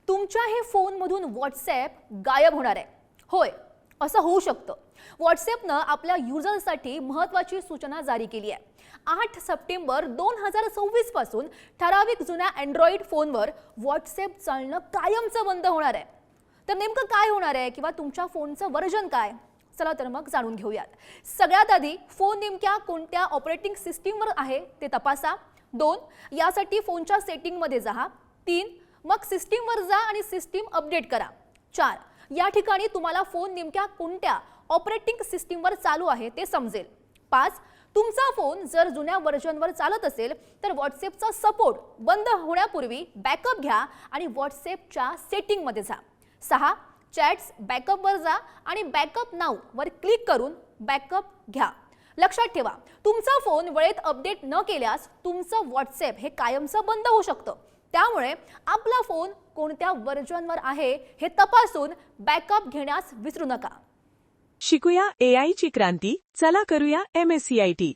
तुमच्या हे फोनमधून व्हॉट्सॲप गायब होणार आहे. होय, असं होऊ शकतं. व्हॉट्सॲपनं आपल्या युजर्ससाठी महत्त्वाची सूचना जारी केली आहे. 8 सप्टेंबर 2026 पासून ठराविक जुन्या अँड्रॉइड फोनवर व्हॉट्सॲप चालणं कायमचं बंद होणार आहे. तर नेमकं काय होणार आहे किंवा तुमच्या फोनचं व्हर्जन काय? चला तर मग जाणून घेऊयात. सगळ्यात आधी फोन नेमक्या कोणत्या ऑपरेटिंग सिस्टीमवर आहे ते तपासा. 2 यासाठी फोनच्या सेटिंगमध्ये जा. 3 मग सिस्टीमवर जा आणि सिस्टीम अपडेट करा. 4 या ठिकाणी तुम्हाला फोन नेमक्या कोणत्या ऑपरेटिंग सिस्टीमवर चालू आहे ते समजेल. 5 तुमचा फोन जर जुन्या व्हर्जनवर चालत असेल तर व्हॉट्सॲपचा सपोर्ट बंद होण्यापूर्वी बॅकअप घ्या आणि व्हॉट्सॲपच्या सेटिंगमध्ये जा. 6 चॅट्स बॅकअपवर जा आणि बॅकअप नाऊ वर क्लिक करून बॅकअप घ्या. लक्षात ठेवा, तुमचा फोन वेळेत अपडेट न केल्यास तुमचं व्हॉट्सॲप हे कायमचं बंद होऊ शकतं. त्यामुळे आपला फोन कोणत्या व्हर्जनवर आहे हे तपासून बॅकअप घेण्यास विसरू नका. शिकूया AI ची क्रांती. चला करूया MSCIT.